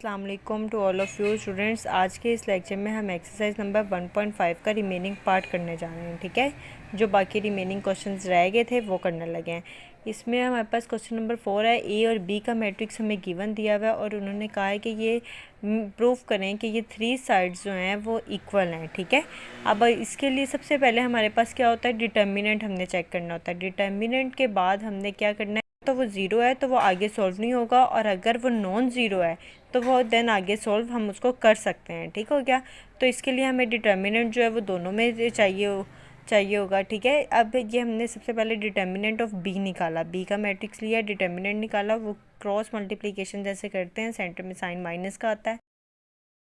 अस्सलाम वालेकुम to all of you students. आज के इस लेक्चर में हम एक्सरसाइज नंबर 1.5 का रिमेनिंग पार्ट करने जा रहे हैं। ठीक है, जो बाकी रिमेनिंग क्वेश्चंस रह गए थे वो करने लगे हैं। इसमें हमारे पास क्वेश्चन नंबर 4 है। ए और बी का मैट्रिक्स हमें गिवन दिया हुआ है और उन्होंने कहा है कि ये प्रूव करें कि ये 3 साइड्स जो हैं वो इक्वल हैं। ठीक है, अब इसके लिए सबसे पहले हमारे पास क्या होता है, डिटर्मिनेंट हमने चेक करना होता है। डिटर्मिनेंट के बाद हमने क्या करना है, तो वो ज़ीरो है तो वो आगे सॉल्व नहीं होगा, और अगर वो नॉन ज़ीरो है तो वो देन आगे सॉल्व हम उसको कर सकते हैं। ठीक हो गया, तो इसके लिए हमें डिटर्मिनेंट जो है वो दोनों में चाहिए होगा। ठीक है, अब ये हमने सबसे पहले डिटर्मिनेंट ऑफ बी निकाला, बी का मैट्रिक्स लिया, डिटर्मिनेंट निकाला। वो क्रॉस मल्टीप्लिकेशन जैसे करते हैं, सेंटर में साइन माइनस का आता है।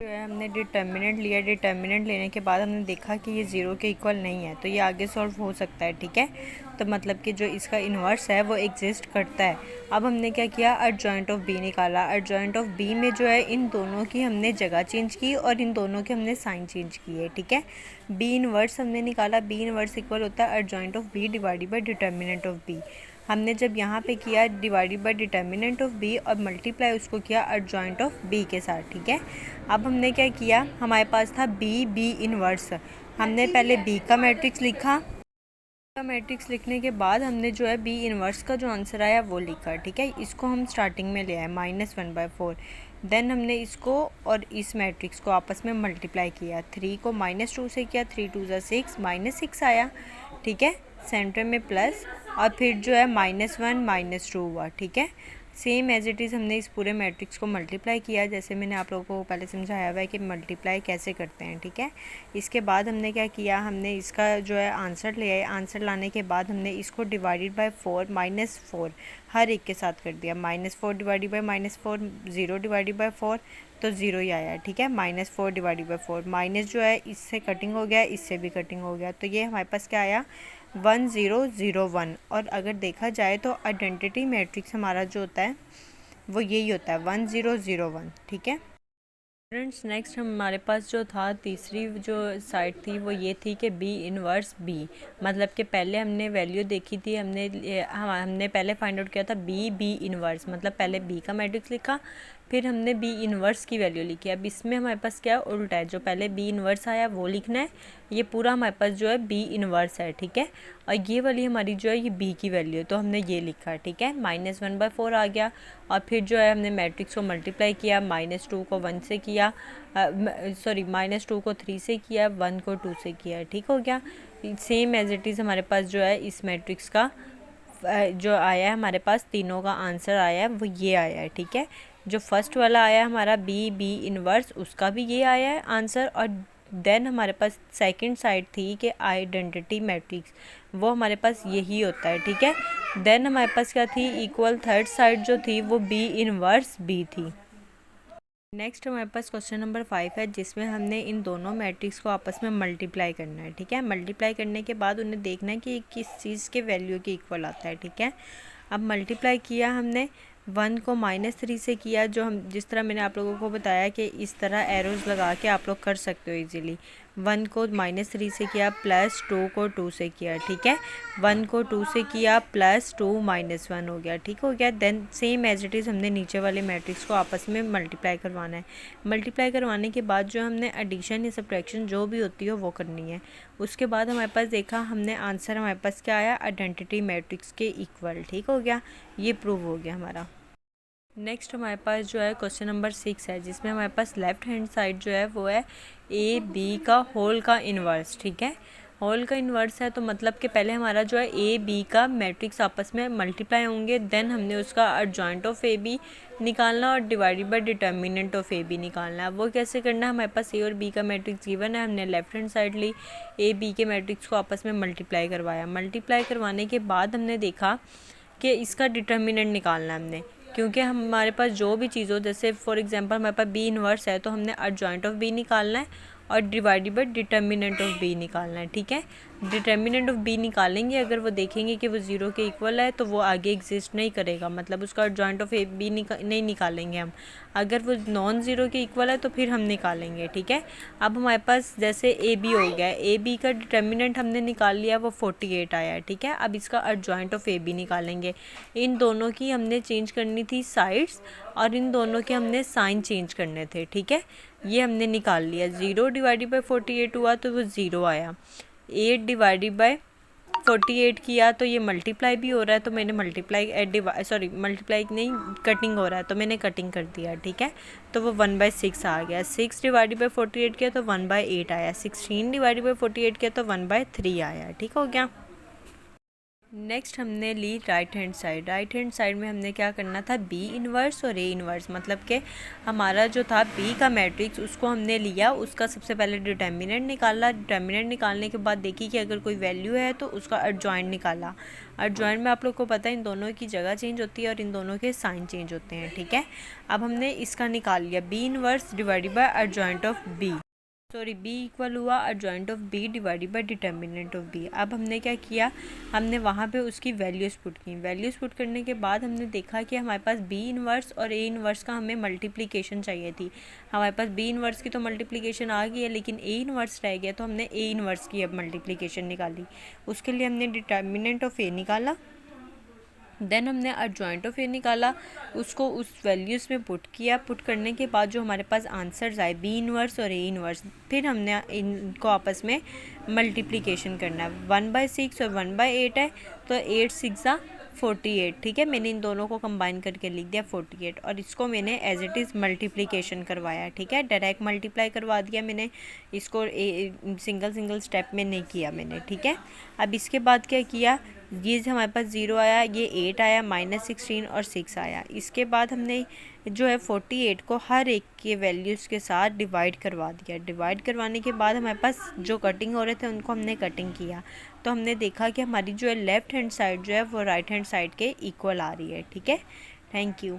जो है हमने डिटर्मिनेंट लिया, डिटर्मिनेंट लेने के बाद हमने देखा कि ये ज़ीरो के इक्वल नहीं है, तो ये आगे सॉल्व हो सकता है। ठीक है, तो मतलब कि जो इसका इन्वर्स है वो एग्जिस्ट करता है। अब हमने क्या किया, एडजॉइंट ऑफ बी निकाला। एडजॉइंट ऑफ बी में जो है इन दोनों की हमने जगह चेंज की और इन दोनों के हमने साइन चेंज किए। ठीक है, बी इन्वर्स हमने निकाला, बी इन्वर्स इक्वल होता है adjoint of B divided by determinant of B. हमने जब यहाँ पे किया divided by determinant of B और मल्टीप्लाई उसको किया एडजॉइंट ऑफ बी के साथ। ठीक है, अब हमने क्या किया, हमारे पास था बी इन्वर्स। हमने पहले बी का मैट्रिक्स लिखा, का मैट्रिक्स लिखने के बाद हमने जो है बी इन्वर्स का जो आंसर आया वो लिखा। ठीक है, इसको हम स्टार्टिंग में ले आए -1/4। देन हमने इसको और इस मैट्रिक्स को आपस में मल्टीप्लाई किया। 3 को -2 से किया, 3 2 ज़ा 6, -6 आया। ठीक है, सेंटर में प्लस और फिर जो है -1 -2 हुआ। ठीक है, सेम एज इट इज़ हमने इस पूरे मैट्रिक्स को मल्टीप्लाई किया, जैसे मैंने आप लोगों को पहले समझाया हुआ है कि मल्टीप्लाई कैसे करते हैं। ठीक है, इसके बाद हमने क्या किया, हमने इसका जो है आंसर ले आए। आंसर लाने के बाद हमने इसको डिवाइडेड बाय 4 -4 हर एक के साथ कर दिया। -4 डिवाइडेड बाय -4, 0 डिवाइडेड बाय 4 तो 0 ही आया। ठीक है, -4 डिवाइडेड बाय 4, माइनस जो है इससे कटिंग हो गया, इससे भी कटिंग हो गया, तो ये हमारे पास क्या आया 1001। और अगर देखा जाए तो आइडेंटिटी मैट्रिक्स हमारा जो होता है वो यही होता है 1001। ठीक है फ्रेंड्स, नेक्स्ट हमारे पास जो था तीसरी जो साइड थी वो ये थी कि बी इन्वर्स बी, मतलब कि पहले हमने वैल्यू देखी थी, हमने पहले फाइंड आउट किया था बी इन्वर्स, मतलब पहले बी का मैट्रिक्स लिखा फिर हमने बी इन्वर्स की वैल्यू लिखी। अब इसमें हमारे पास क्या उल्टा है, जो पहले बी इन्वर्स आया वो लिखना है, ये पूरा हमारे पास जो है बी इन्वर्स है। ठीक है, और ये वाली हमारी जो है ये बी की वैल्यू है, तो हमने ये लिखा। ठीक है, -1/4 आ गया और फिर जो है हमने मैट्रिक्स को मल्टीप्लाई किया, -2 को 1 से किया, -2 को 3 से किया, 1 को 2 से किया। ठीक हो गया, सेम एज इट इज़ हमारे पास जो है इस मैट्रिक्स का जो आया है, हमारे पास तीनों का आंसर आया है वो ये आया है। ठीक है, जो फर्स्ट वाला आया हमारा बी इन्वर्स, उसका भी ये आया है आंसर। और देन हमारे पास सेकंड साइड थी कि आइडेंटिटी मैट्रिक्स, वो हमारे पास यही होता है। ठीक है, देन हमारे पास क्या थी, इक्वल थर्ड साइड जो थी वो बी इन्वर्स बी थी। नेक्स्ट हमारे पास क्वेश्चन नंबर 5 है, जिसमें हमने इन दोनों मैट्रिक्स को आपस में मल्टीप्लाई करना है। ठीक है, मल्टीप्लाई करने के बाद उन्हें देखना है कि किस चीज़ के वैल्यू के इक्वल आता है। ठीक है, अब मल्टीप्लाई किया हमने, 1 को -3 से किया, जो हम जिस तरह मैंने आप लोगों को बताया कि इस तरह एरोज़ लगा के आप लोग कर सकते हो इजीली। 1 को -3 से किया, +2 को 2 से किया। ठीक है, 1 को 2 से किया, +2 -1 हो गया। ठीक हो गया, then same as it is हमने नीचे वाले मैट्रिक्स को आपस में मल्टीप्लाई करवाना है। मल्टीप्लाई करवाने के बाद जो हमने एडिशन या सब्ट्रैक्शन जो भी होती है वो करनी है। उसके बाद हमारे पास देखा हमने आंसर, हमारे पास क्या आया, आइडेंटिटी मैट्रिक्स के इक्वल। ठीक हो गया, ये प्रूव हो गया हमारा। नेक्स्ट हमारे पास जो है क्वेश्चन नंबर 6 है, जिसमें हमारे पास लेफ़्ट हैंड साइड जो है वो है ए बी का होल का इन्वर्स। ठीक है, होल का इन्वर्स है तो मतलब कि पहले हमारा जो है ए बी का मैट्रिक्स आपस में मल्टीप्लाई होंगे, देन हमने उसका एडजॉइंट ऑफ ए बी निकालना और divided by determinant of A B निकालना है। वो कैसे करना है, हमारे पास ए और बी का मैट्रिक्स गिवन है, हमने लेफ्ट हैंड साइड ली, ए बी के मैट्रिक्स को आपस में मल्टीप्लाई करवाया। मल्टीप्लाई करवाने के बाद हमने देखा कि इसका डिटर्मिनेंट निकालना है हमने, क्योंकि हमारे पास जो भी चीज़ हो, जैसे फॉर एग्जांपल हमारे पास बी इन्वर्स है तो हमने एडजॉइंट ऑफ बी निकालना है और divided by determinant of B निकालना है। ठीक है, डिटर्मिनेंट ऑफ बी निकालेंगे, अगर वो देखेंगे कि वो ज़ीरो के इक्वल है तो वो आगे एग्जिस्ट नहीं करेगा, मतलब उसका एडजॉइंट ऑफ ए बी नहीं निकालेंगे हम। अगर वो नॉन ज़ीरो के इक्वल है तो फिर हम निकालेंगे, ठीक है। अब हमारे पास जैसे ए बी हो गया, ए बी का डिटर्मिनेंट हमने निकाल लिया, वो 48 आया, ठीक है। अब इसका एडजॉइंट ऑफ ए बी निकालेंगे। इन दोनों की हमने चेंज करनी थी साइड्स, और इन दोनों के हमने साइन चेंज करने थे, ठीक है। ये हमने निकाल लिया। 0 डिवाइडेड बाई 48 हुआ तो वो 0 आया। 8 डिवाइडेड बाय 48 किया तो ये मल्टीप्लाई भी हो रहा है, तो मैंने मल्टीप्लाई मल्टीप्लाई नहीं, कटिंग हो रहा है तो मैंने कटिंग कर दिया, ठीक है। तो वो 1/6 आ गया। 6 डिवाइडेड बाई 48 किया तो 1/8 आया। 16 डिवाइडेड बाई 48 किया तो 1/3 आया, ठीक हो गया। नेक्स्ट हमने ली right hand side. Right hand side में हमने क्या करना था, बी इन्वर्स और ए इन्वर्स, मतलब कि हमारा जो था बी का मैट्रिक्स उसको हमने लिया, उसका सबसे पहले डिटर्मिनेंट निकाला। डिटर्मिनेंट निकालने के बाद देखी कि अगर कोई वैल्यू है तो उसका एडजॉइंट निकाला। एडजॉइंट में आप लोग को पता है इन दोनों की जगह चेंज होती है और इन दोनों के साइन चेंज होते हैं, ठीक है। अब हमने इसका निकाल लिया, B inverse divided by adjoint of B, B equal हुआ adjoint of B divided by determinant of B. अब हमने क्या किया, हमने वहाँ पे उसकी वैल्यूज़ पुट की। वैल्यूज़ पुट करने के बाद हमने देखा कि हमारे पास बी इन्वर्स और ए इन्वर्स का हमें मल्टीप्लिकेशन चाहिए थी। हमारे पास बी इन्वर्स की तो मल्टीप्लिकेशन आ गई है, लेकिन ए इन्वर्स रह गया, तो हमने ए इन्वर्स की अब मल्टीप्लिकेशन निकाली। उसके लिए हमने डिटर्मिनेंट ऑफ ए निकाला, देन हमने एडजॉइंट ऑफ ए निकाला, उसको उस वैल्यूज़ में पुट किया। पुट करने के बाद जो हमारे पास आंसर्स आए बी इन्वर्स और ए इन्वर्स, फिर हमने इनको आपस में मल्टीप्लिकेशन करना है। 1/6 और 1/8 है तो 8 6 48, ठीक है। मैंने इन दोनों को कंबाइन करके लिख दिया 48, और इसको मैंने एज इट इज़ मल्टीप्लिकेशन करवाया, ठीक है। डायरेक्ट मल्टीप्लाई करवा दिया मैंने इसको, सिंगल स्टेप में नहीं किया मैंने, ठीक है। अब इसके बाद क्या किया, ये जो हमारे पास 0 आया, ये 8 आया, -16 और 6 आया। इसके बाद हमने जो है 48 को हर एक के वैल्यूज़ के साथ डिवाइड करवा दिया। डिवाइड करवाने के बाद हमारे पास जो कटिंग हो रहे थे उनको हमने कटिंग किया, तो हमने देखा कि हमारी जो है लेफ़्ट हैंड साइड जो है वो राइट हैंड साइड के इक्वल आ रही है, ठीक है। Thank you.